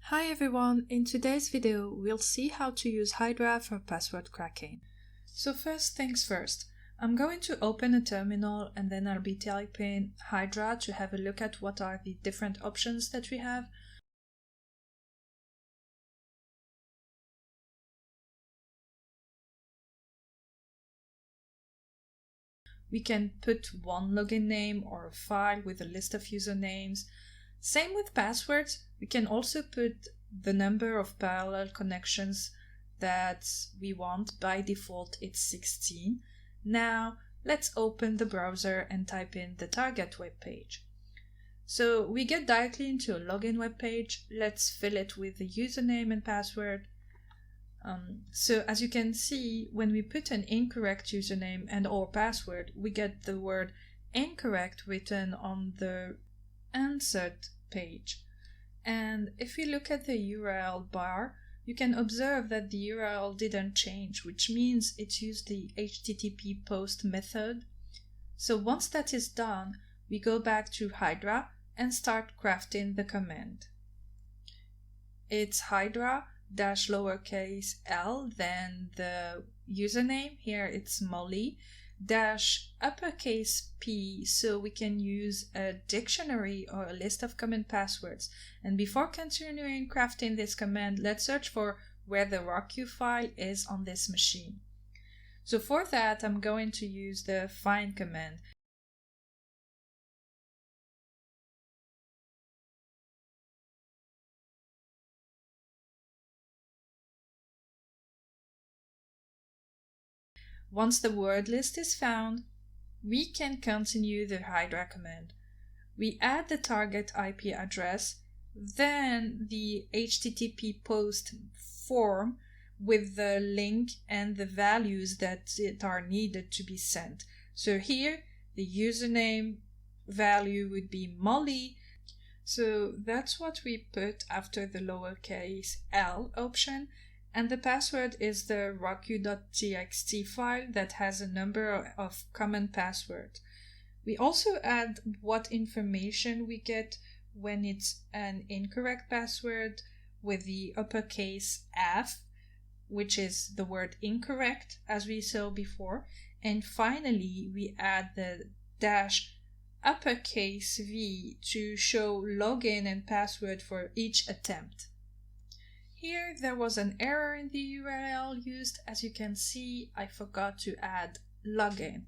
Hi everyone, in today's video we'll see how to use Hydra for password cracking. So first things first, I'm going to open a terminal and then I'll be typing Hydra to have a look at what are the different options that we have. We can put one login name or a file with a list of usernames. Same with passwords, we can also put the number of parallel connections that we want. By default it's 16. Now let's open the browser and type in the target web page. So we get directly into a login web page. Let's fill it with the username and password. So as you can see, when we put an incorrect username and or password, we get the word incorrect written on the answered page. And if we look at the URL bar, you can observe that the URL didn't change, which means it used the HTTP post method. So once that is done, we go back to Hydra and start crafting the command. It's Hydra -lowercase l, then the username, here it's Molly, -uppercase P, so we can use a dictionary or a list of common passwords. And before continuing crafting this command, let's search for where the ROQ file is on this machine. So for that, I'm going to use the find command. Once the word list is found, we can continue the Hydra command. We add the target IP address, then the HTTP post form with the link and the values that are needed to be sent. So here the username value would be Molly. So that's what we put after the lowercase l option. And the password is the roq.txt file that has a number of common passwords. We also add what information we get when it's an incorrect password with the uppercase F, which is the word incorrect as we saw before. And finally, we add the -uppercase V to show login and password for each attempt. Here there was an error in the URL used. As you can see, I forgot to add login.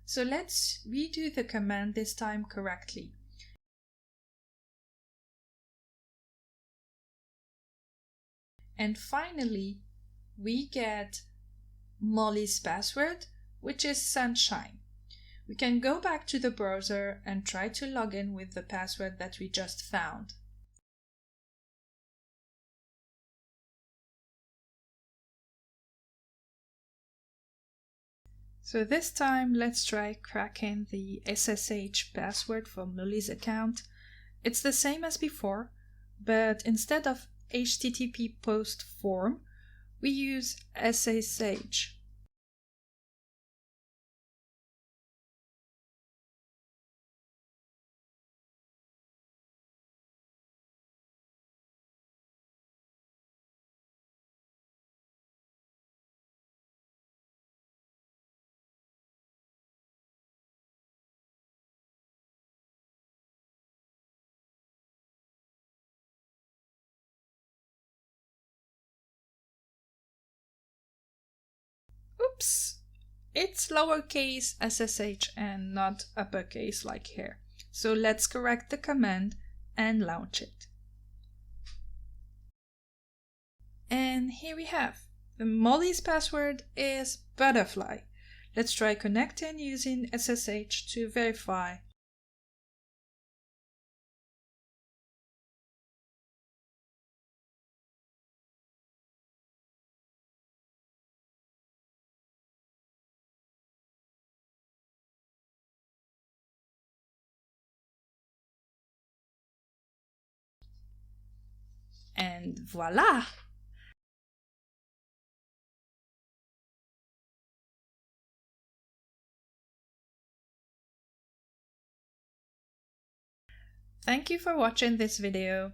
So let's redo the command this time correctly. And finally, we get Molly's password, which is sunshine. We can go back to the browser and try to log in with the password that we just found. So this time, let's try cracking the SSH password for Molly's account. It's the same as before, but instead of HTTP post form, we use SSH. Oops! It's lowercase SSH and not uppercase like here. So let's correct the command and launch it. And here we have. The Molly's password is butterfly. Let's try connecting using SSH to verify. And voila! Thank you for watching this video.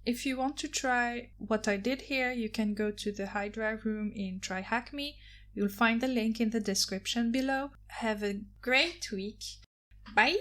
If you want to try what I did here, you can go to the Hydra room in Try Hack Me. You'll find the link in the description below. Have a great week. Bye!